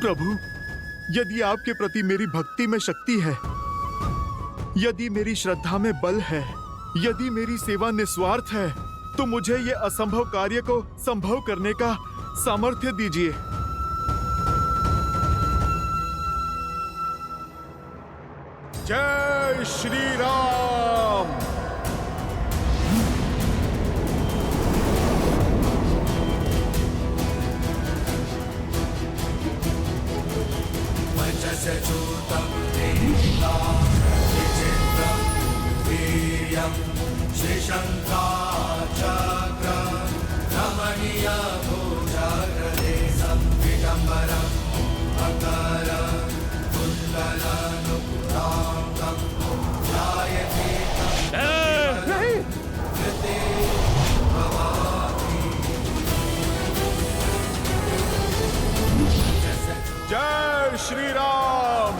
प्रभु, यदि आपके प्रति मेरी भक्ति में शक्ति है, यदि मेरी श्रद्धा में बल है, यदि मेरी सेवा निस्वार्थ है, तो मुझे ये असंभव कार्य को संभव करने का सामर्थ्य दीजिए। जय श्री राम। जय श्री राम।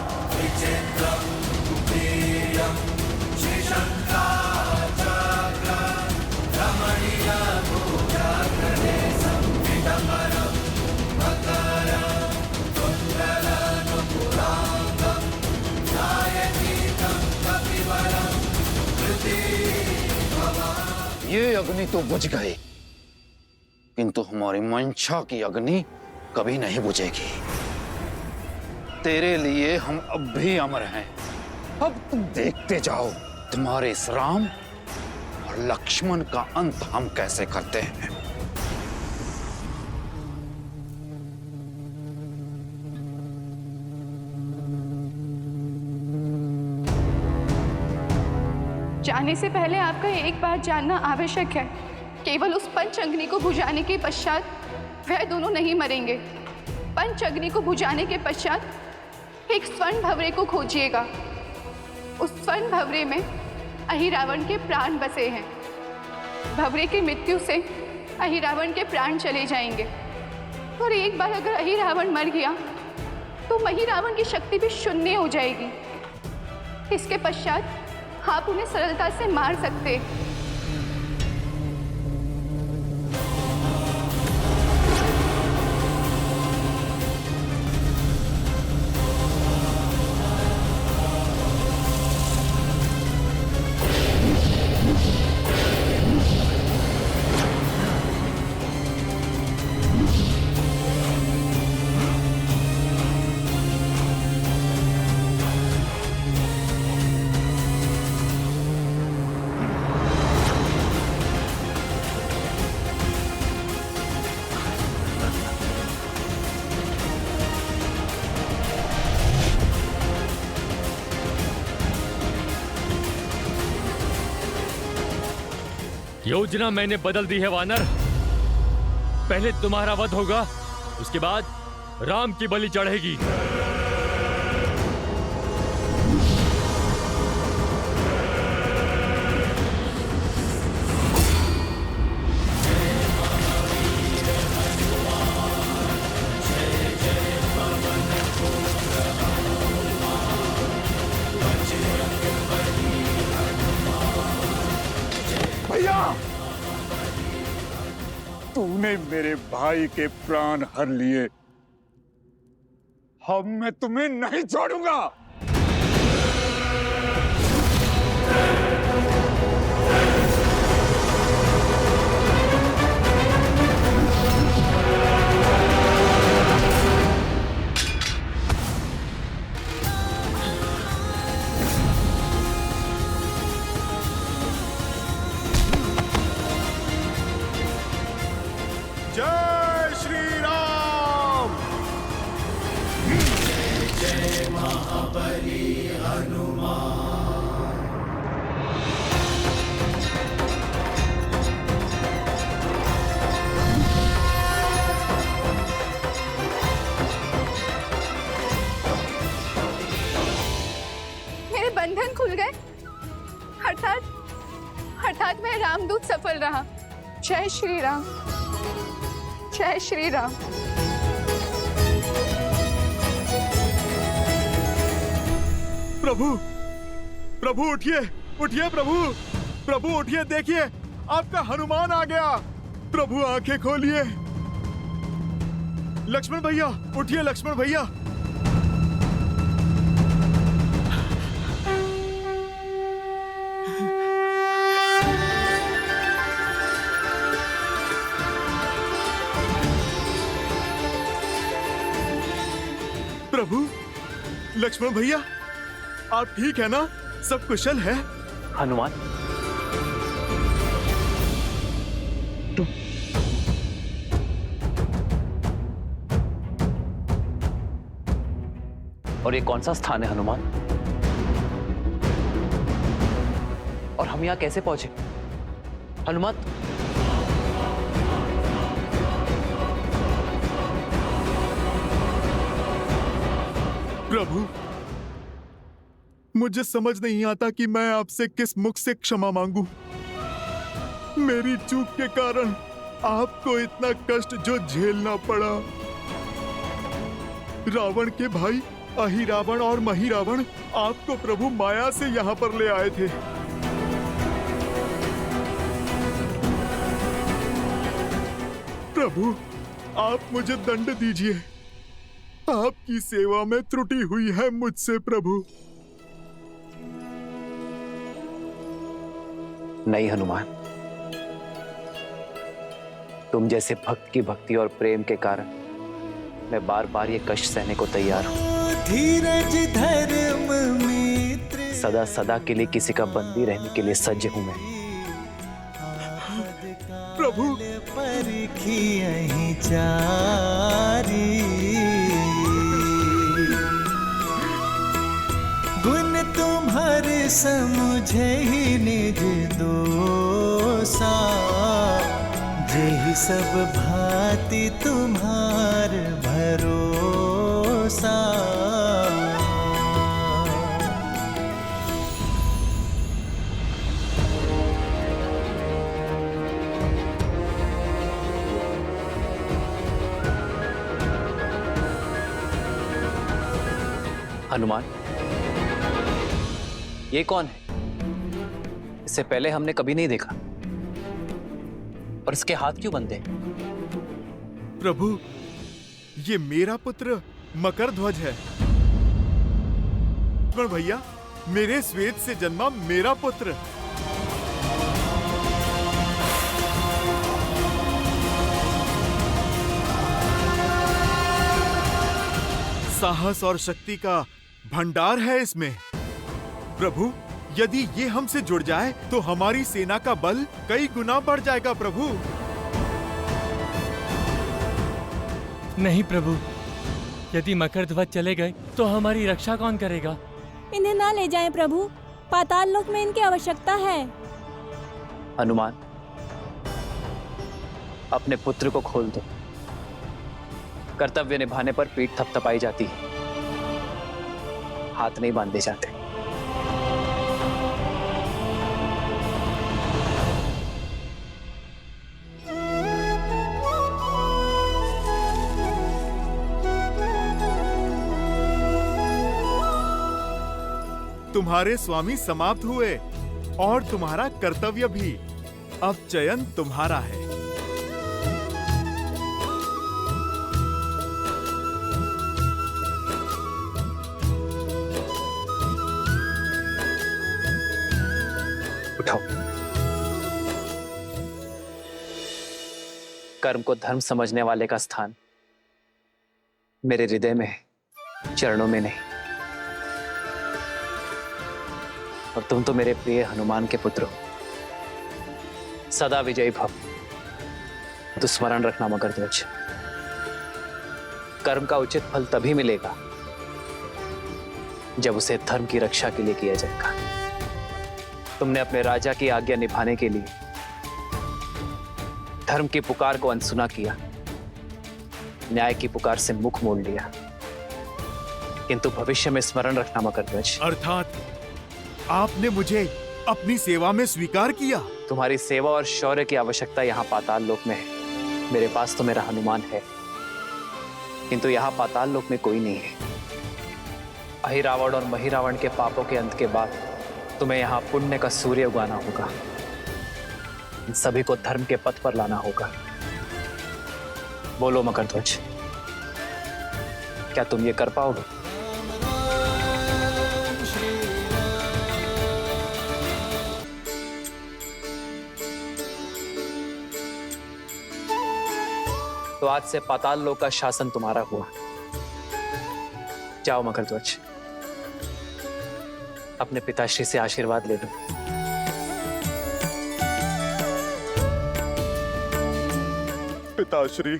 ये अग्नि तो बुझ गई, किंतु हमारी मंशा की अग्नि कभी नहीं बुझेगी। तेरे लिए हम अब भी अमर हैं। अब तुम देखते जाओ तुम्हारे इस राम और लक्ष्मण का अंत हम कैसे करते हैं। जाने से पहले आपका एक बात जानना आवश्यक है। केवल उस पंच अग्नि को बुझाने के पश्चात वह दोनों नहीं मरेंगे। पंच अग्नि को बुझाने के पश्चात एक स्वर्ण भंवरे को खोजिएगा। उस स्वर्ण भंवरे में अहिरावण के प्राण बसे हैं। भंवरे की मृत्यु से अहिरावण के प्राण चले जाएंगे, और एक बार अगर अहिरावण मर गया तो महिरावण की शक्ति भी शून्य हो जाएगी। इसके पश्चात आप उन्हें सरलता से मार सकते। योजना मैंने बदल दी है वानर। पहले तुम्हारा वध होगा, उसके बाद राम की बलि चढ़ेगी। भैया, तूने मेरे भाई के प्राण हर लिए। अब मैं तुम्हें नहीं छोड़ूंगा। जय श्री राम। जय महाबली हनुमान। मेरे बंधन खुल गए, अर्थात मैं रामदूत सफल रहा। जय श्री राम। जय श्री राम। प्रभु, प्रभु उठिए, उठिए प्रभु, प्रभु उठिए, देखिए आपका हनुमान आ गया। प्रभु आंखें खोलिए। लक्ष्मण भैया, उठिए लक्ष्मण भैया। प्रभु, लक्ष्मण भैया, आप ठीक है ना? सब कुशल है? हनुमान, तुम और ये कौन सा स्थान है हनुमान? और हम यहां कैसे पहुंचे हनुमान? प्रभु, मुझे समझ नहीं आता कि मैं आपसे किस मुख से क्षमा मांगू। मेरी चूक के कारण आपको इतना कष्ट जो झेलना पड़ा। रावण के भाई अहिरावण और महिरावण आपको प्रभु माया से यहाँ पर ले आए थे। प्रभु, आप मुझे दंड दीजिए। आपकी सेवा में त्रुटि हुई है मुझसे प्रभु। नहीं हनुमान, तुम जैसे भक्त की भक्ति और प्रेम के कारण मैं बार बार ये कष्ट सहने को तैयार हूं। धीरज धर्म मित्र सदा सदा के लिए किसी का बंदी रहने के लिए सज्ज हूं मैं। प्रभु, परखी यहीं चारी, गुण तुम्हारे समुझे ही निज दोसा, जेहि सब भांति तुम्हार भरोसा। हनुमान, ये कौन है? इससे पहले हमने कभी नहीं देखा। और इसके हाथ क्यों बंधे? प्रभु, ये मेरा पुत्र मकरध्वज है। लक्ष्मण भैया, मेरे श्वेत से जन्मा मेरा पुत्र। साहस और शक्ति का भंडार है इसमें। प्रभु, यदि ये हमसे जुड़ जाए तो हमारी सेना का बल कई गुना बढ़ जाएगा प्रभु। नहीं प्रभु, यदि मकरध्वज चले गए तो हमारी रक्षा कौन करेगा? इन्हें ना ले जाएं प्रभु, पाताल लोक में इनकी आवश्यकता है। हनुमान, अपने पुत्र को खोल दो। कर्तव्य निभाने पर पीठ थपथपाई जाती है, हाथ नहीं बांधे जाते। तुम्हारे स्वामी समाप्त हुए और तुम्हारा कर्तव्य भी। अब चयन तुम्हारा है। उठाओ। कर्म को धर्म समझने वाले का स्थान मेरे हृदय में है, चरणों में नहीं। और तुम तो मेरे प्रिय हनुमान के पुत्र हो। सदा विजयी भव। तो स्मरण रखना मकरध्वज, कर्म का उचित फल तभी मिलेगा जब उसे धर्म की रक्षा के लिए किया जाएगा। तुमने अपने राजा की आज्ञा निभाने के लिए धर्म की पुकार को अनसुना किया, न्याय की पुकार से मुख मोड़ लिया। किंतु भविष्य में स्मरण रखना मकरध्वज, अर्थात आपने मुझे अपनी सेवा में स्वीकार किया। तुम्हारी सेवा और शौर्य की आवश्यकता यहाँ पाताल लोक में है। मेरे पास तो मेरा हनुमान है, किंतु यहाँ पाताल लोक में कोई नहीं है। अहिरावण और महिरावण के पापों के अंत के बाद तुम्हें यहाँ पुण्य का सूर्य उगाना होगा। इन सभी को धर्म के पथ पर लाना होगा। बोलो मकरध्वज, क्या तुम ये कर पाओगे? तो आज से पाताल लोक का शासन तुम्हारा हुआ। जाओ मकरध्वज, अपने पिताश्री से आशीर्वाद ले लो। पिताश्री,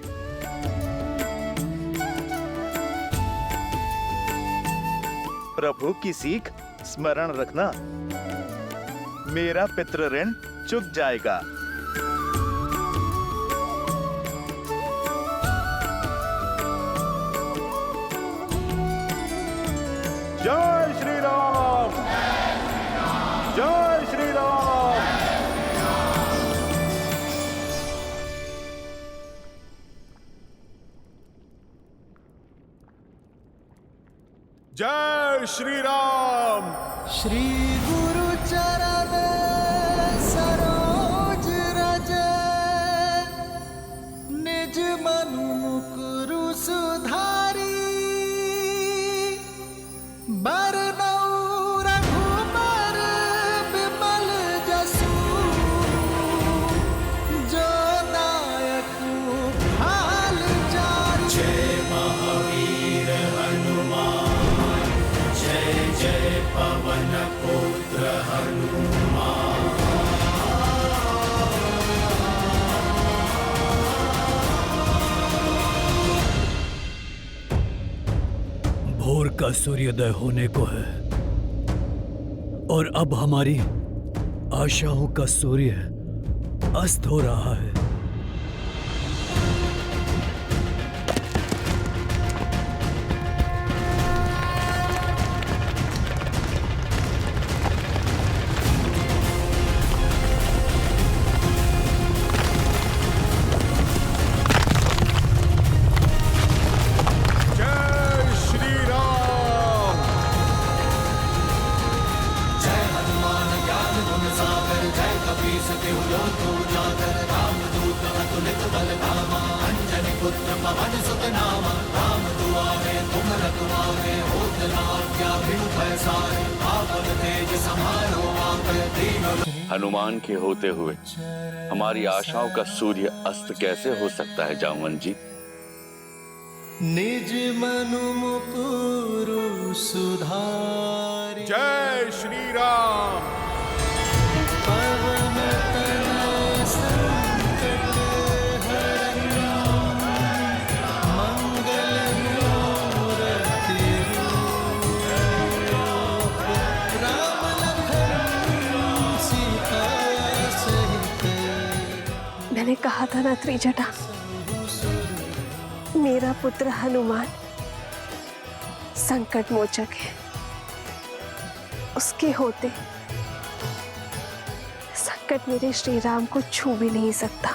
प्रभु की सीख स्मरण रखना, मेरा पितृ ऋण चुक जाएगा। जय श्री राम, जय श्री राम। जय श्री राम। श्री गुरु चरण सरोज रज, निज मनु मुकुरु सुधारी, बरनउँ रघुबर बिमल जसु, जो दायक भाल जारी। जय महावीर हनुमान, जय जय पवन पुत्र हनुमान। भोर का सूर्योदय होने को है और अब हमारी आशाओं का सूर्य अस्त हो रहा है। हनुमान के होते हुए हमारी आशाओं का सूर्य अस्त कैसे हो सकता है जामवन जी? निज मनु मुकुरु सुधारी। जय श्री राम। पवन तनय संकट हरन, मंगल मूरति रूप, राम लखन सीता सहित। मैंने कहा था ना त्रिजटा, मेरा पुत्र हनुमान संकट मोचक है। उसके होते संकट मेरे श्री राम को छू भी नहीं सकता।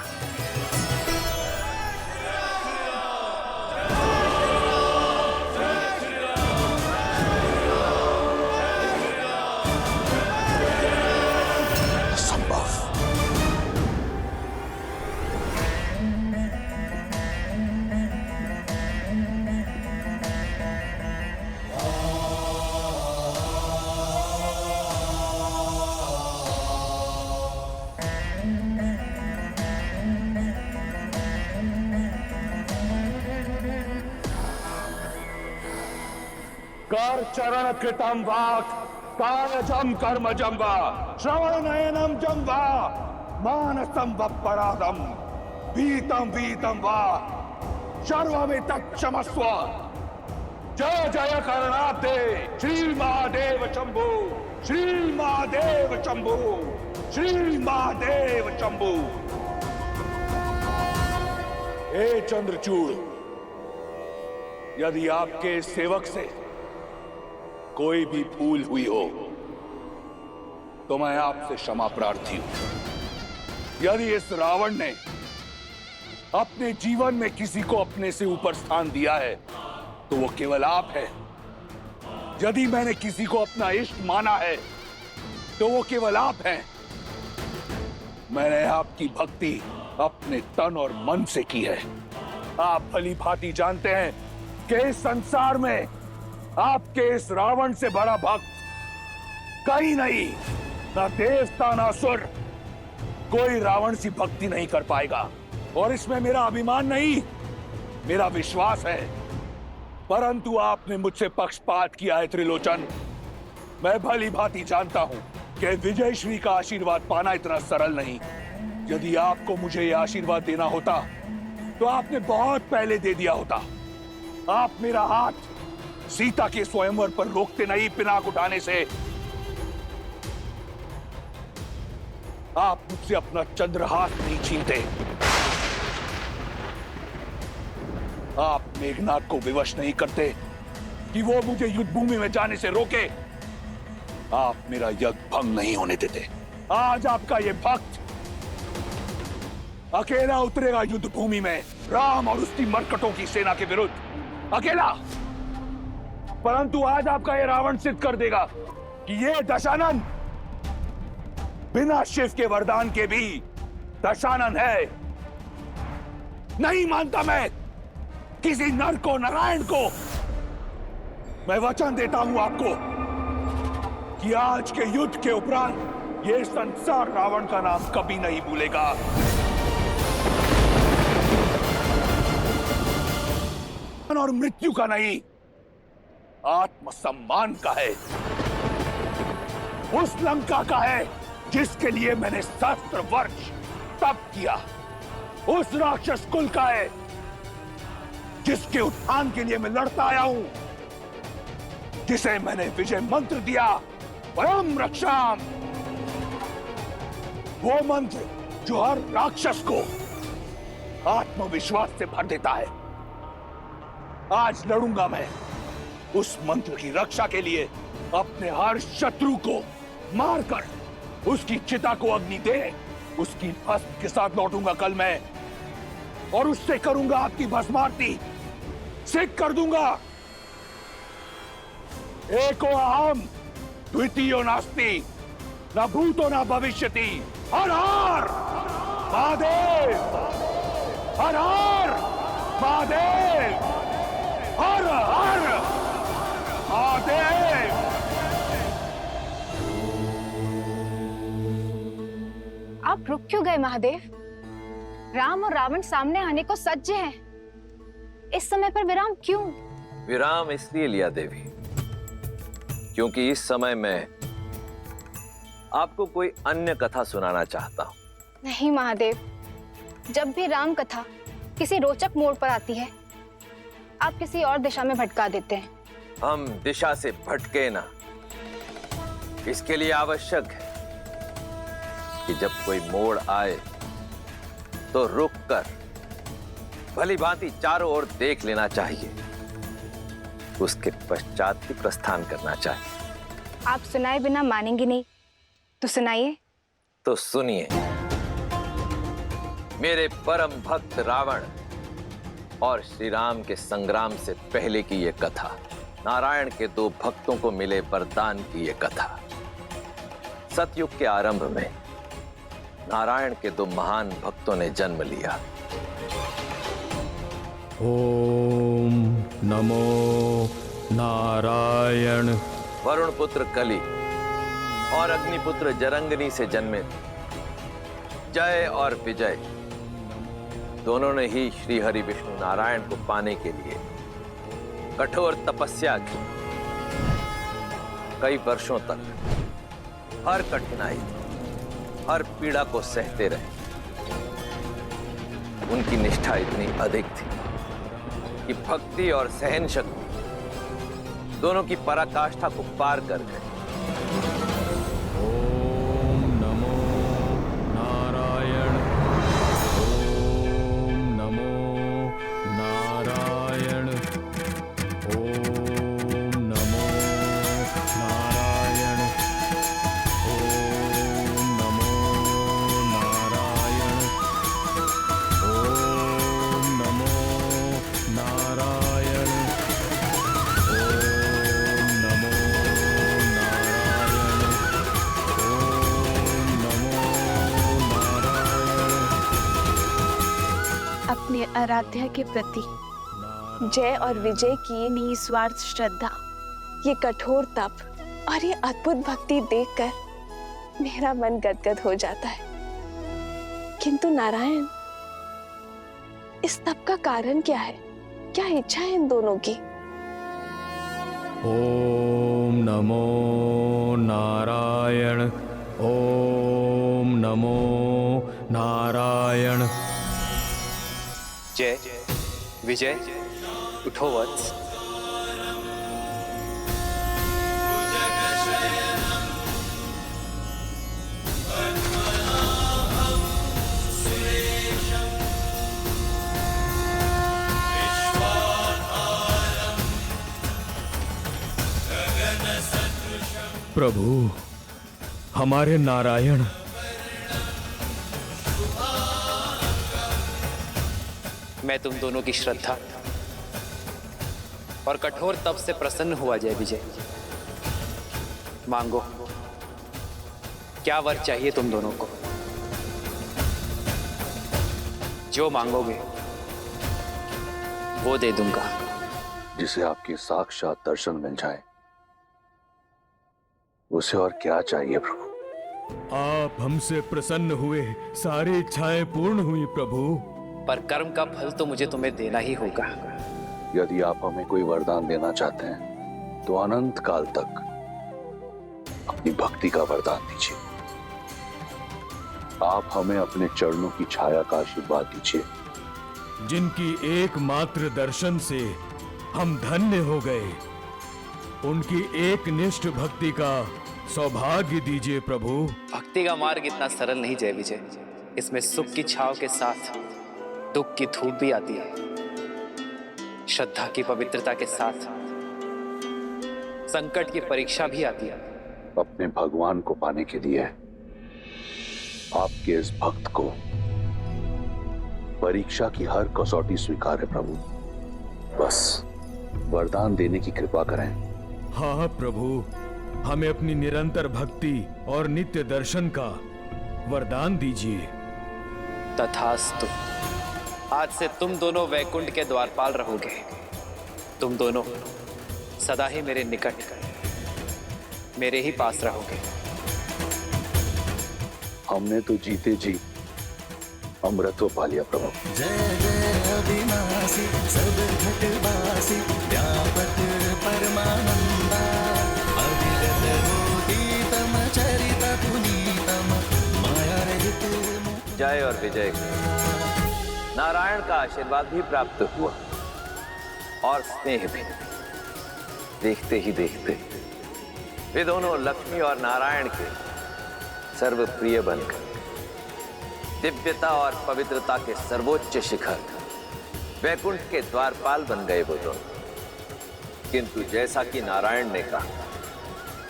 कर चरण कृतम वाक् कायजम कर्मजं वा श्रवण नयनम जं वा मानसं वपराधम वीतम वीतम वा सर्वमितत् क्षमस्व। जय जय करणाब्दे श्री महादेव शंभु, श्री महादेव शंभु, श्री महादेव शंभु। हे चंद्रचूड़, यदि आपके सेवक से कोई भी भूल हुई हो तो मैं आपसे क्षमा प्रार्थी हूं। यदि इस रावण ने अपने जीवन में किसी को अपने से ऊपर स्थान दिया है तो वो केवल आप है। यदि मैंने किसी को अपना इष्ट माना है तो वो केवल आप हैं। मैंने आपकी भक्ति अपने तन और मन से की है। आप भली भांति जानते हैं कि इस संसार में आपके इस रावण से बड़ा भक्त कहीं नहीं, ना देवता ना असुर, कोई रावण सी भक्ति नहीं कर पाएगा। और इसमें मेरा अभिमान नहीं, मेरा विश्वास है। परंतु आपने मुझसे पक्षपात किया है त्रिलोचन। मैं भली भांति जानता हूं कि विजय श्री का आशीर्वाद पाना इतना सरल नहीं। यदि आपको मुझे यह आशीर्वाद देना होता तो आपने बहुत पहले दे दिया होता। आप मेरा हाथ सीता के स्वयंवर पर रोकते नहीं पिनाक उठाने से। आप मुझसे अपना चंद्रहास नहीं छीनते। आप मेघनाथ को विवश नहीं करते कि वो मुझे युद्ध भूमि में जाने से रोके। आप मेरा यज्ञ भंग नहीं होने देते। आज आपका ये भक्त अकेला उतरेगा युद्ध भूमि में राम और उसकी मरकटों की सेना के विरुद्ध, अकेला। परंतु आज आपका ये रावण सिद्ध कर देगा कि ये दशानन बिना शिव के वरदान के भी दशानन है। नहीं मानता मैं किसी नर को, नारायण को। मैं वचन देता हूं आपको कि आज के युद्ध के उपरांत ये संसार रावण का नाम कभी नहीं भूलेगा। और मृत्यु का नहीं, आत्मसम्मान का है। उस लंका का है जिसके लिए मैंने सहस्त्र वर्ष तप किया। उस राक्षस कुल का है जिसके उत्थान के लिए मैं लड़ता आया हूं, जिसे मैंने विजय मंत्र दिया, परम रक्षाम। वो मंत्र जो हर राक्षस को आत्मविश्वास से भर देता है। आज लड़ूंगा मैं उस मंत्र की रक्षा के लिए। अपने हर शत्रु को मारकर उसकी चिता को अग्नि दे उसकी भस्म के साथ लौटूंगा कल मैं, और उससे करूंगा आपकी भस्मारती। सिद्ध कर दूंगा एको अहम द्वितीयो नास्ति, न भूतो न भविष्यति। हर हर महादेव, हर हर महादेव, हर हर महादेव। आप रुक क्यों गए महादेव? राम और रावण सामने आने को सज्ज हैं। इस समय पर विराम क्यों? विराम इसलिए लिया देवी क्योंकि इस समय मैं आपको कोई अन्य कथा सुनाना चाहता हूं। नहीं महादेव, जब भी राम कथा किसी रोचक मोड़ पर आती है आप किसी और दिशा में भटका देते हैं। हम दिशा से भटके ना, इसके लिए आवश्यक है कि जब कोई मोड़ आए तो रुक कर भली भांति चारों ओर देख लेना चाहिए, उसके पश्चात ही प्रस्थान करना चाहिए। आप सुनाए बिना मानेंगे नहीं, तो सुनाइए। तो सुनिए, मेरे परम भक्त रावण और श्री राम के संग्राम से पहले की यह कथा, नारायण के दो भक्तों को मिले वरदान की यह कथा। सतयुग के आरंभ में नारायण के दो महान भक्तों ने जन्म लिया। ओम नमो नारायण। वरुण पुत्र कली और अग्निपुत्र जरंगनी से जन्मे जय और विजय दोनों ने ही श्री हरि विष्णु नारायण को पाने के लिए कठोर तपस्या की। कई वर्षों तक हर कठिनाई, हर पीड़ा को सहते रहे। उनकी निष्ठा इतनी अधिक थी कि भक्ति और सहन शक्ति दोनों की पराकाष्ठा को पार कर गए। ओम नमो नारायण। ओम नमो नारायण। ओम नमो नारायण। ओम नमो नारायण। ओम नमो नारायण। अपने आराध्या के प्रति जय और विजय की निस्वार्थ श्रद्धा, ये कठोर तप और ये अद्भुत भक्ति देखकर मेरा मन गदगद हो जाता है। किंतु नारायण, इस तप का कारण क्या है? क्या इच्छा है इन दोनों की? ओम नमो नारायण, ओम नमो नारायण। जय विजय, उठो वत्स। प्रभु, हमारे नारायण मैं तुम दोनों की श्रद्धा और कठोर तप से प्रसन्न हुआ जय विजय। मांगो, क्या वर चाहिए तुम दोनों को? जो मांगोगे वो दे दूंगा। जिसे आपके साक्षात दर्शन मिल जाए, उसे और क्या चाहिए प्रभु? आप हमसे प्रसन्न हुए, सारी इच्छाएं पूर्ण हुई प्रभु। पर कर्म का फल तो मुझे तुम्हें देना ही होगा। यदि आप हमें कोई वरदान देना चाहते हैं तो अनंत काल तक अपनी भक्ति का वरदान दीजिए। आप हमें अपने चरणों की छाया का आशीर्वाद दीजिए। जिनकी एकमात्र दर्शन से हम धन्य हो गए, उनकी एक निष्ठ भक्ति का सौभाग्य दीजिए प्रभु। भक्ति का मार्ग इतना सरल नहीं जय विजय। इसमें सुख की छाव के साथ दुख की धूप भी आती है। श्रद्धा की पवित्रता के साथ संकट की परीक्षा भी आती है। अपने भगवान को पाने के लिए आपके इस भक्त को परीक्षा की हर कसौटी स्वीकार है प्रभु। बस वरदान देने की कृपा करें। हाँ प्रभु, हमें अपनी निरंतर भक्ति और नित्य दर्शन का वरदान दीजिए। तथास्तु। आज से तुम दोनों वैकुंठ के द्वारपाल रहोगे। तुम दोनों सदा ही मेरे निकट, मेरे ही पास रहोगे। हमने तो जीते जी अमृतो पा लिया प्रभु। जय जय अविनाशी सब घटवासी व्यापक परमानंदा अविगत रोतीतम चरित पुनीतम माया रहित। जय और विजय नारायण का आशीर्वाद भी प्राप्त हुआ और स्नेह भी। देखते ही देखते वे दोनों लक्ष्मी और नारायण के सर्वप्रिय बनकर दिव्यता और पवित्रता के सर्वोच्च शिखर वैकुंठ के द्वारपाल बन गए वो दोनों। किंतु जैसा कि नारायण ने कहा,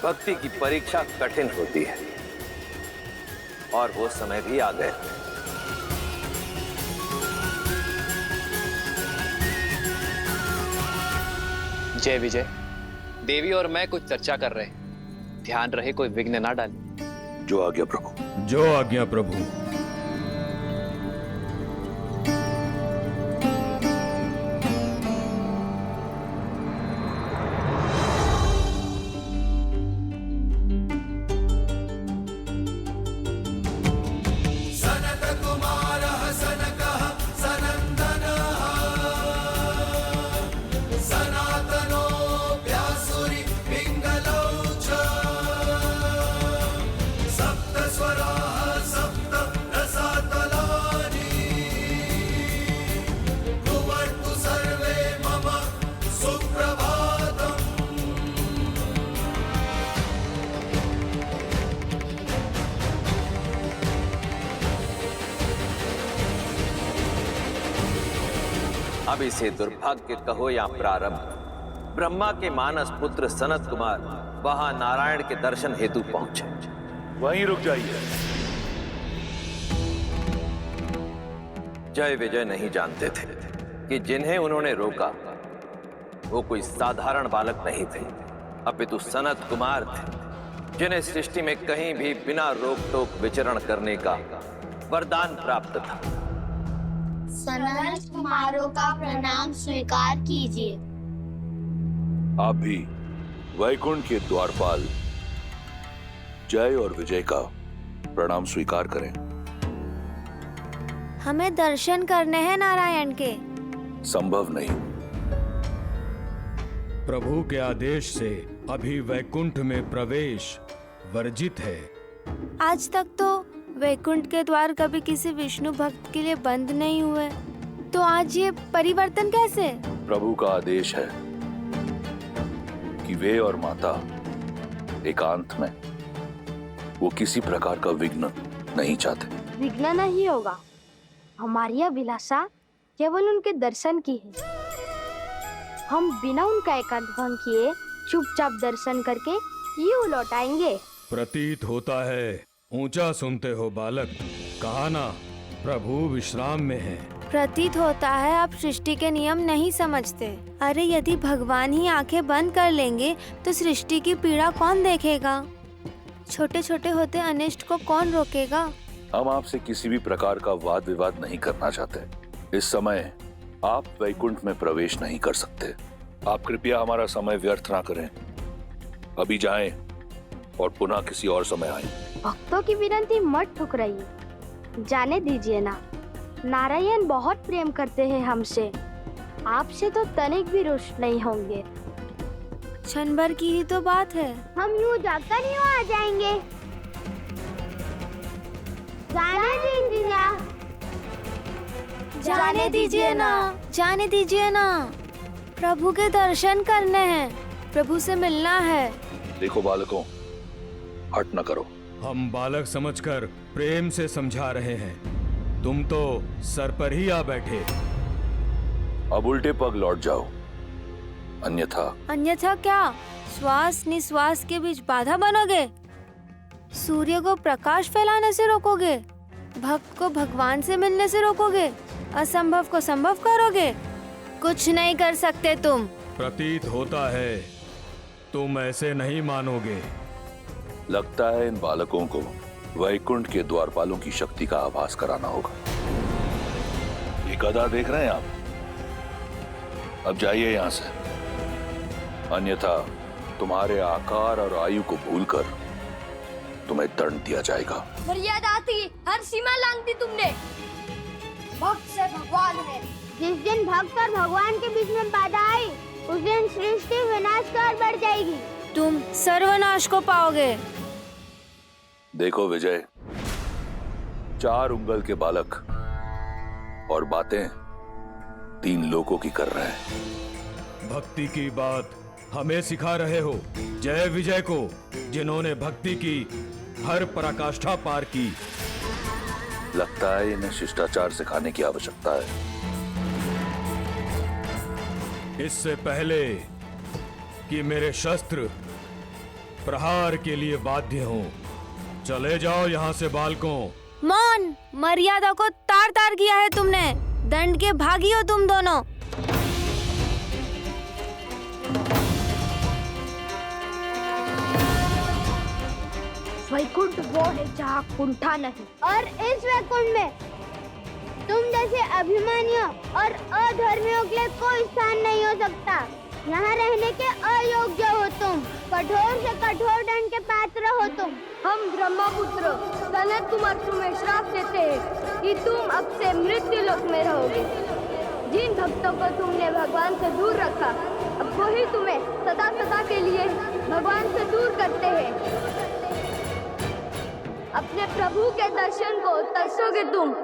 भक्ति की परीक्षा कठिन होती है और वो समय भी आ गया। जय विजय, देवी और मैं कुछ चर्चा कर रहे हैं। ध्यान रहे कोई विघ्न ना डाले। जो आज्ञा प्रभु। जो आज्ञा प्रभु। अब इसे दुर्भाग्य कहो या प्रारब्ध, ब्रह्मा के मानस पुत्र सनत कुमार वहां नारायण के दर्शन हेतु पहुंचे। वहीं रुक जाइए। जय विजय नहीं जानते थे कि जिन्हें उन्होंने रोका वो कोई साधारण बालक नहीं थे, अपितु सनत कुमार थे, जिन्हें सृष्टि में कहीं भी बिना रोक टोक विचरण करने का वरदान प्राप्त था। सनत कुमारों का प्रणाम स्वीकार कीजिए। आप भी वैकुंठ के द्वारपाल जय और विजय का प्रणाम स्वीकार करें। हमें दर्शन करने हैं नारायण के। संभव नहीं। प्रभु के आदेश से अभी वैकुंठ में प्रवेश वर्जित है। आज तक तो वैकुंठ के द्वार कभी किसी विष्णु भक्त के लिए बंद नहीं हुए, तो आज ये परिवर्तन कैसे? प्रभु का आदेश है कि वे और माता एकांत में, वो किसी प्रकार का विघ्न नहीं चाहते। विघ्न नहीं होगा। हमारी अभिलाषा केवल उनके दर्शन की है। हम बिना उनका एकांत भंग किए चुपचाप दर्शन करके यूं लौट आएंगे। प्रतीत होता है ऊंचा सुनते हो बालक, कहा ना प्रभु विश्राम में है। प्रतीत होता है आप सृष्टि के नियम नहीं समझते। अरे यदि भगवान ही आंखें बंद कर लेंगे तो सृष्टि की पीड़ा कौन देखेगा? छोटे छोटे होते अनिष्ट को कौन रोकेगा? हम आपसे किसी भी प्रकार का वाद विवाद नहीं करना चाहते। इस समय आप वैकुंठ में प्रवेश नहीं कर सकते। आप कृपया हमारा समय व्यर्थ ना करें। अभी जाएं और पुनः किसी और समय आएं। भक्तों की विनती मत ठुकराइए, जाने दीजिए ना। नारायण बहुत प्रेम करते हैं हमसे, आपसे तो तनिक भी रुष्ट नहीं होंगे। क्षण भर की ही तो बात है। हम यूं जाकर यूं आ जाएंगे। जाने दीजिए ना, जाने दीजिए ना। प्रभु के दर्शन करने हैं, प्रभु से मिलना है। देखो बालकों, हट न करो। हम बालक समझकर प्रेम से समझा रहे हैं, तुम तो सर पर ही आ बैठे। अब उल्टे पग लौट जाओ, अन्यथा क्या? श्वास निश्वास के बीच बाधा बनोगे? सूर्य को प्रकाश फैलाने से रोकोगे? भक्त को भगवान से मिलने से रोकोगे? असंभव को संभव करोगे? कुछ नहीं कर सकते तुम। प्रतीत होता है तुम ऐसे नहीं मानोगे। लगता है इन बालकों को वैकुंठ के द्वारपालों की शक्ति का आभास कराना होगा। ये गदा देख रहे हैं आप? अब जाइए यहाँ से, अन्यथा तुम्हारे आकार और आयु को भूलकर तुम्हें दंड दिया जाएगा। मर्यादा थी, हर सीमा लांघती तुमने। भक्त से भगवान है। जिस दिन भक्त और भगवान के बीच में बाधा आई, उस दिन सृष्टि विनाश की ओर बढ़ जाएगी। तुम सर्वनाश को पाओगे। देखो विजय, 4 उंगल के बालक और बातें 3 लोगों की कर रहे हैं। भक्ति की बात हमें सिखा रहे हो जय विजय को, जिन्होंने भक्ति की हर पराकाष्ठा पार की। लगता है इन्हें शिष्टाचार सिखाने की आवश्यकता है। इससे पहले कि मेरे शस्त्र प्रहार के लिए बाध्य हों, चले जाओ यहाँ से बालकों। मौन, मर्यादा को तार तार किया है तुमने। दंड के भागी हो तुम दोनों। वैकुंठ वो है जहाँ कुंठा नहीं, और इस वैकुंठ में तुम जैसे अभिमानियों और अधर्मियों के लिए कोई स्थान नहीं हो सकता। यहाँ रहने के अयोग्य हो तुम, कठोर से कठोर दंड के पात्र हो तुम। हम ब्रह्मपुत्र सनत कुमार तुम्हें श्राप देते हैं कि तुम अब से मृत्यु लोक में रहोगे। जिन भक्तों को तुमने भगवान से दूर रखा, अब वही तुम्हें सदा सदा के लिए भगवान से दूर करते हैं। अपने प्रभु के दर्शन को तरसोगे तुम।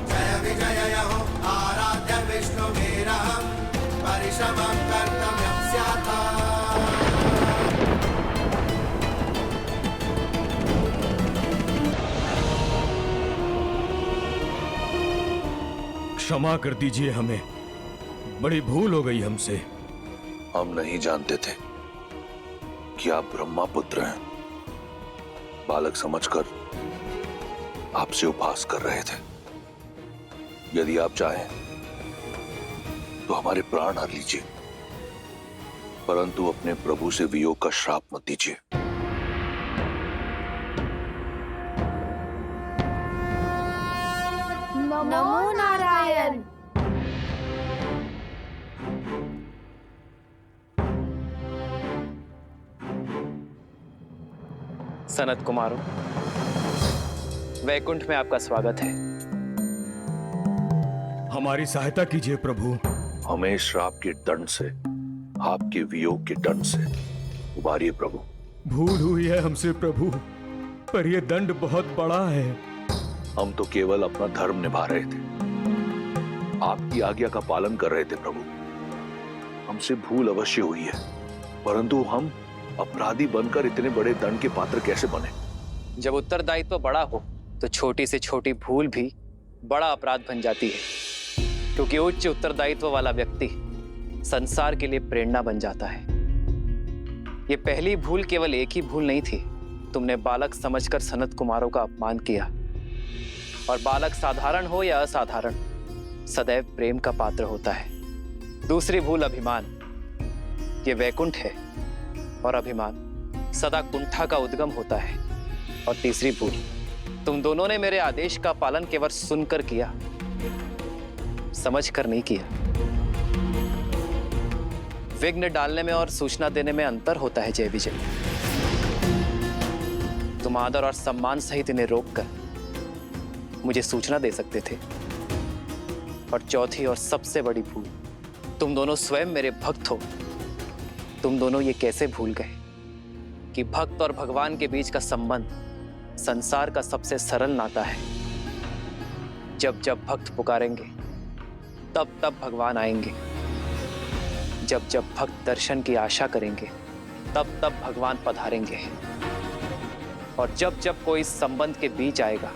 जय विजय हो आराध्य विष्णु वीरहं परिश्रमं कर्तव्यं स्यात्। क्षमा कर दीजिए, हमें बड़ी भूल हो गई हमसे। हम नहीं जानते थे कि आप ब्रह्मा पुत्र हैं। बालक समझकर आपसे उपहास कर रहे थे। यदि आप चाहें तो हमारे प्राण हर लीजिए, परंतु अपने प्रभु से वियोग का श्राप मत दीजिए। नमो नारायण। सनत कुमारों, वैकुंठ में आपका स्वागत है। हमारी सहायता कीजिए प्रभु। हमें श्राप के दंड से, आपके वियोग के दंड से उबारिए प्रभु। भूल हुई है हमसे प्रभु, पर यह दंड बहुत बड़ा है। हम तो केवल अपना धर्म निभा रहे थे, आपकी आज्ञा का पालन कर रहे थे प्रभु। हमसे भूल अवश्य हुई है, परंतु हम अपराधी बनकर इतने बड़े दंड के पात्र कैसे बने? जब उत्तरदायित्व बड़ा हो तो छोटी से छोटी भूल भी बड़ा अपराध बन जाती है, क्योंकि उच्च उत्तरदायित्व वाला व्यक्ति संसार के लिए प्रेरणा बन जाता है। ये पहली भूल केवल एक ही भूल नहीं थी, तुमने बालक समझकर सनत कुमारों का अपमान किया। और बालक साधारण हो या असाधारण, सदैव प्रेम का पात्र होता है। दूसरी भूल अभिमान, ये वैकुंठ है और अभिमान सदा कुंठा का उद्गम होता है। और तीसरी भूल, तुम दोनों ने मेरे आदेश का पालन केवल सुनकर किया, समझकर नहीं किया। विघ्न डालने में और सूचना देने में अंतर होता है जय विजय। तुम आदर और सम्मान सहित इन्हें रोककर मुझे सूचना दे सकते थे। और चौथी और सबसे बड़ी भूल, तुम दोनों स्वयं मेरे भक्त हो। तुम दोनों ये कैसे भूल गए कि भक्त और भगवान के बीच का संबंध संसार का सबसे सरल नाता है। जब जब भक्त पुकारेंगे तब तब भगवान आएंगे। जब जब भक्त दर्शन की आशा करेंगे तब तब भगवान पधारेंगे। और जब जब कोई इस संबंध के बीच आएगा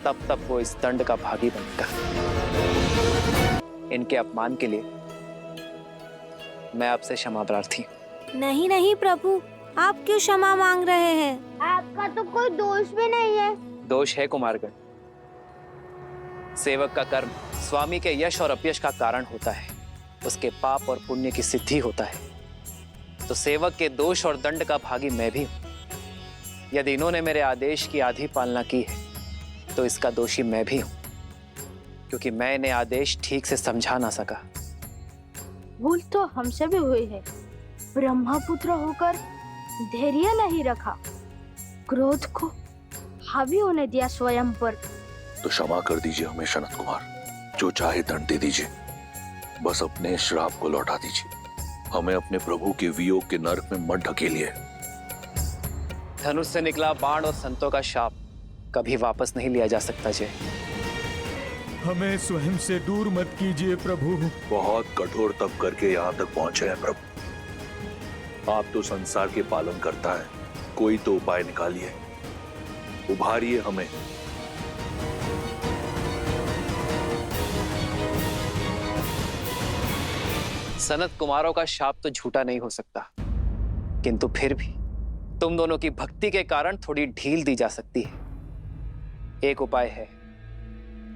तब तब वो इस दंड का भागी बनेगा। इनके अपमान के लिए मैं आपसे क्षमा प्रार्थी हूं। नहीं नहीं प्रभु, आप क्यों क्षमा मांग रहे हैं? आपका तो कोई दोष भी नहीं है। दोष है कुमारगण। सेवक का कर्म स्वामी के यश और अपयश का कारण होता है, उसके पाप और पुण्य की सिद्धि होता है। तो सेवक के दोष और दंड का भागी मैं भी हूं। यदि इन्होंने मेरे आदेश की आधी पालना की है तो इसका दोषी मैं भी हूं, क्योंकि मैं इन्हें आदेश ठीक से समझा ना सका। भूल तो हमसे भी हुई है। ब्रह्मपुत्र होकर धैर्य नहीं रखा, क्रोध को हावी होने दिया स्वयं पर। तो क्षमा कर दीजिए हमें सनत कुमार, जो चाहे दंड दे दीजिए, बस अपने श्राप को लौटा दीजिए। हमें अपने प्रभु के वियोग के नरक में मत ढकेलिए। धनुष से निकला बाण और संतों का शाप कभी वापस नहीं लिया जा सकता जय। हमें स्वयं से दूर मत कीजिए प्रभु। बहुत कठोर तप करके यहाँ तक पहुंचे हैं प्रभु। आप तो संसार के पालन करता है, कोई तो उपाय निकालिए, उभारिए हमें। सनत कुमारों का शाप तो झूठा नहीं हो सकता, किंतु फिर भी तुम दोनों की भक्ति के कारण थोड़ी ढील दी जा सकती है। एक उपाय है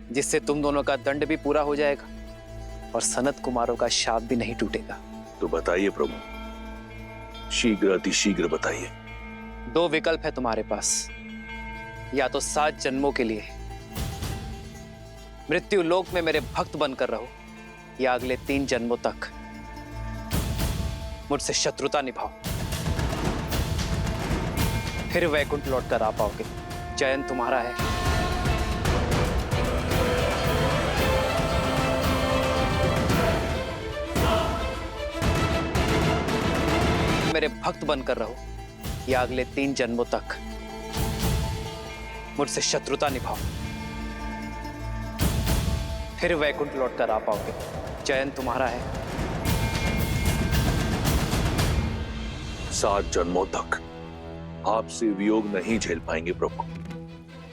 जिससे तुम दोनों का दंड भी पूरा हो जाएगा और सनत कुमारों का शाप भी नहीं टूटेगा। तो बताइए प्रभु, शीघ्र अतिशीघ्र बताइए। 2 विकल्प है तुम्हारे पास, या तो 7 जन्मों के लिए मृत्यु लोक में मेरे भक्त बनकर रहो, या अगले 3 जन्मों तक मुझसे शत्रुता निभाओ, फिर वैकुंठ लौटकर आ पाओगे। चयन तुम्हारा है। मेरे भक्त बनकर रहो, या अगले 3 जन्मों तक मुझसे शत्रुता निभाओ, फिर वैकुंठ लौटकर आ पाओगे। चयन तुम्हारा है। 7 जन्मों तक आपसे वियोग नहीं झेल पाएंगे प्रभु।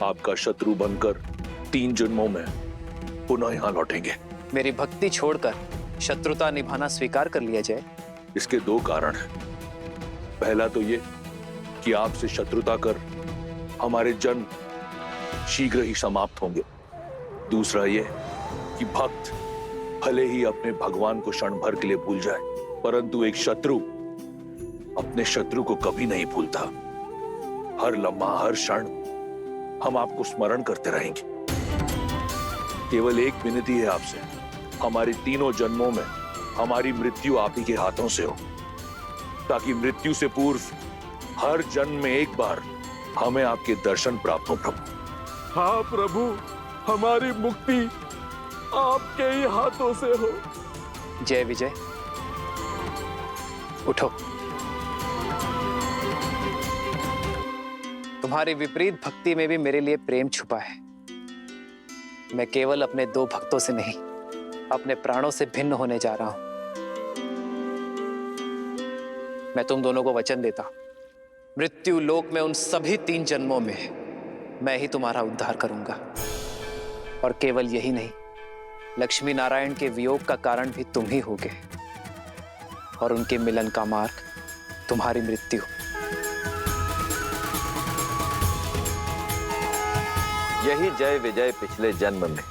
आपका शत्रु बनकर 3 जन्मों में पुनः यहाँ लौटेंगे। मेरी भक्ति छोड़कर शत्रुता निभाना स्वीकार कर लिया जाए। इसके 2 कारण हैं। पहला तो ये कि आपसे शत्रुता कर हमारे जन्म शीघ्र ही समाप्त होंगे। दूसरा ये कि भक्त भले ही अपने भगवान को क्षण भर के लिए भूल जाए, परंतु एक शत्रु अपने शत्रु को कभी नहीं भूलता। हर लम्हा, हर क्षण हम आपको स्मरण करते रहेंगे। केवल एक विनती है आपसे, हमारी तीनों जन्मों में हमारी मृत्यु आप ही के हाथों से हो, ताकि मृत्यु से पूर्व हर जन्म में एक बार हमें आपके दर्शन प्राप्त हो प्रभु। हाँ प्रभु, हमारी मुक्ति आपके ही हाथों से हो। जय विजय, उठो। तुम्हारी विपरीत भक्ति में भी मेरे लिए प्रेम छुपा है। मैं केवल अपने दो भक्तों से नहीं, अपने प्राणों से भिन्न होने जा रहा हूं। मैं तुम दोनों को वचन देता हूं, मृत्यु लोक में उन सभी 3 जन्मों में मैं ही तुम्हारा उद्धार करूंगा। और केवल यही नहीं, लक्ष्मी नारायण के वियोग का कारण भी तुम ही होगे, और उनके मिलन का मार्ग तुम्हारी मृत्यु। यही जय विजय पिछले जन्म में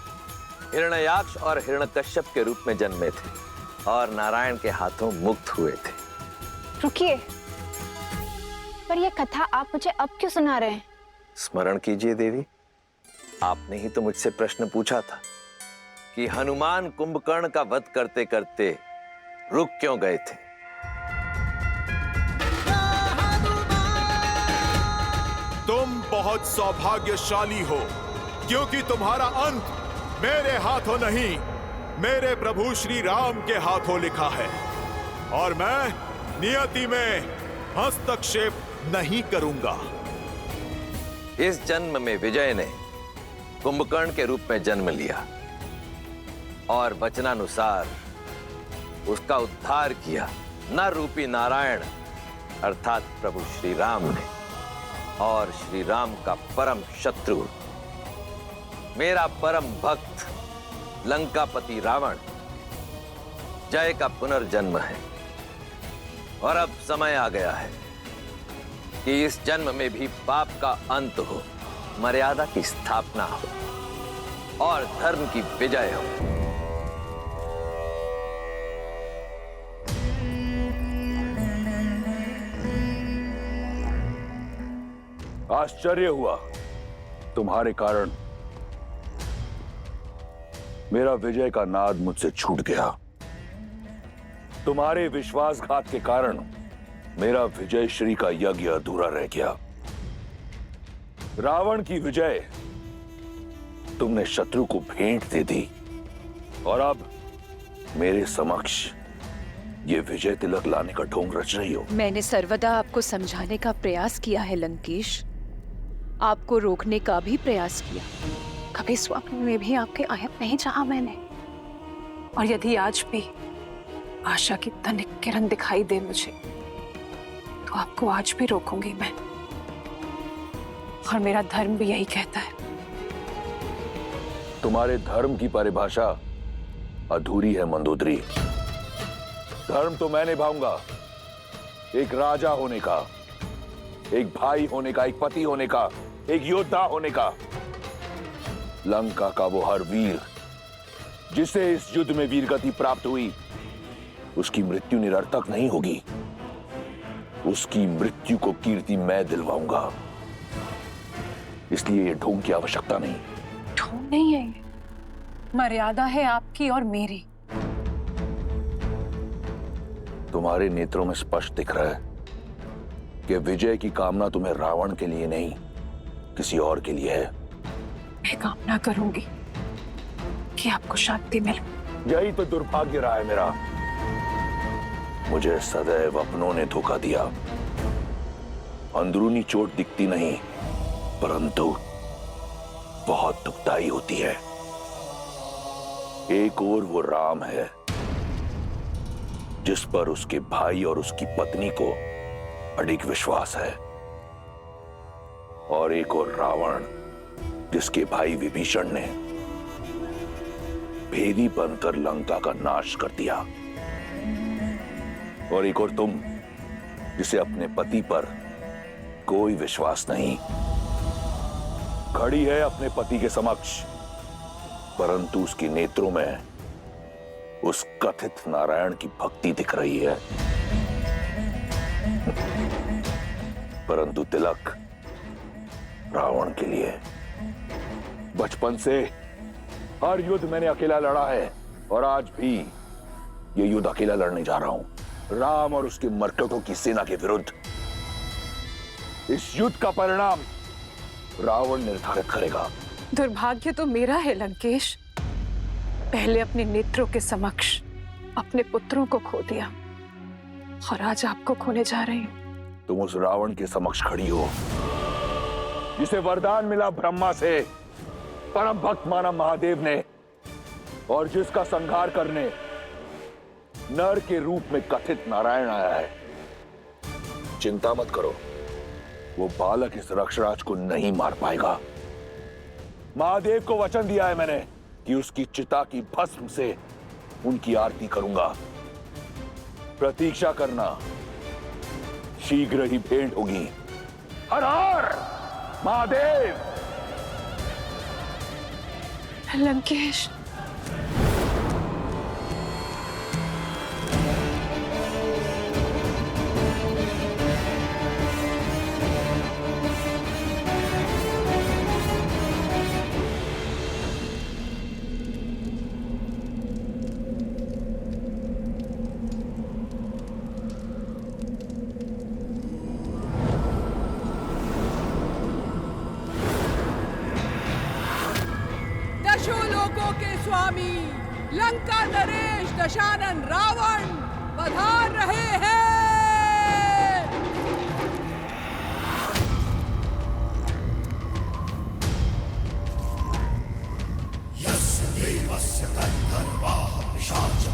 हिरण्याक्ष और हिरण्यकश्यप के रूप में जन्मे थे और नारायण के हाथों मुक्त हुए थे। रुकिए, पर यह कथा आप मुझे अब क्यों सुना रहे हैं? स्मरण कीजिए देवी, आपने ही तो मुझसे प्रश्न पूछा था कि हनुमान कुंभकर्ण का वध करते करते रुक क्यों गए थे। तुम बहुत सौभाग्यशाली हो, क्योंकि तुम्हारा अंत मेरे हाथों नहीं, मेरे प्रभु श्री राम के हाथों लिखा है, और मैं नियति में हस्तक्षेप नहीं करूंगा। इस जन्म में विजय ने कुंभकर्ण के रूप में जन्म लिया और वचनानुसार उसका उद्धार किया नर रूपी नारायण अर्थात प्रभु श्री राम ने, और श्री राम का परम शत्रु मेरा परम भक्त लंकापति रावण जय का पुनर्जन्म है। और अब समय आ गया है कि इस जन्म में भी पाप का अंत हो, मर्यादा की स्थापना हो और धर्म की विजय हो। आश्चर्य हुआ, तुम्हारे कारण मेरा विजय का नाद मुझसे छूट गया। तुम्हारे विश्वासघात के कारण मेरा विजय श्री का यज्ञ अधूरा रह गया। रावण की विजय तुमने शत्रु को भेंट दे दी, और अब मेरे समक्ष ये विजय तिलक लाने का ढोंग रच रही हो। मैंने सर्वदा आपको समझाने का प्रयास किया है लंकेश, आपको रोकने का भी प्रयास किया। कभी स्वप्न में भी आपके आयत नहीं चाहा मैंने, और यदि आज भी आशा की तनिक किरण दिखाई दे मुझे, तो आपको आज भी रोकूंगी मैं। और मेरा धर्म भी यही कहता है। तुम्हारे धर्म की परिभाषा अधूरी है मंदोदरी। धर्म तो मैं निभाऊंगा, एक राजा होने का, एक भाई होने का, एक पति होने का, एक योद्धा होने का। लंका का वो हर वीर जिसे इस युद्ध में वीरगति प्राप्त हुई, उसकी मृत्यु निरर्थक नहीं होगी। उसकी मृत्यु को कीर्ति मैं दिलवाऊंगा। इसलिए ये ढोंग की आवश्यकता नहीं। ढोंग नहीं है, ये मर्यादा है आपकी और मेरी। तुम्हारे नेत्रों में स्पष्ट दिख रहा है कि विजय की कामना तुम्हें रावण के लिए नहीं, किसी और के लिए है। मैं कामना करूंगी कि आपको शांति मिले। यही तो दुर्भाग्य रहा है मेरा। मुझे सदैव अपनों ने धोखा दिया। अंदरूनी चोट दिखती नहीं, परंतु बहुत दुखदाई होती है। एक ओर वो राम है जिस पर उसके भाई और उसकी पत्नी को अडिग विश्वास है, और एक और रावण जिसके भाई विभीषण ने भेदी बनकर लंका का नाश कर दिया, और एक और तुम जिसे अपने पति पर कोई विश्वास नहीं। खड़ी है अपने पति के समक्ष परंतु उसके नेत्रों में उस कथित नारायण की भक्ति दिख रही है। परंतु तिलक रावण के लिए। बचपन से हर युद्ध मैंने अकेला लड़ा है और आज भी ये युद्ध अकेला लड़ने जा रहा हूं, राम और उसके मर्कटों की सेना के विरुद्ध। इस युद्ध का परिणाम रावण निर्धारित करेगा। दुर्भाग्य तो मेरा है लंकेश। पहले अपने नेत्रों के समक्ष अपने पुत्रों को खो दिया और आज आपको खोने जा रही हूं। तुम उस रावण के समक्ष खड़ी हो जिसे वरदान मिला ब्रह्मा से, परम भक्त माना महादेव ने, और जिसका संहार करने नर के रूप में कथित नारायण आया है। चिंता मत करो, वो बालक इस रक्षराज को नहीं मार पाएगा। महादेव को वचन दिया है मैंने कि उसकी चिता की भस्म से उनकी आरती करूंगा। प्रतीक्षा करना, शीघ्र ही भेंट होगी। हर हर महादेव। लंकेश, लोकों के स्वामी लंका नरेश दशानन रावण पधार रहे हैं। यस्य देवस्य गन्धर्वाः पिशाच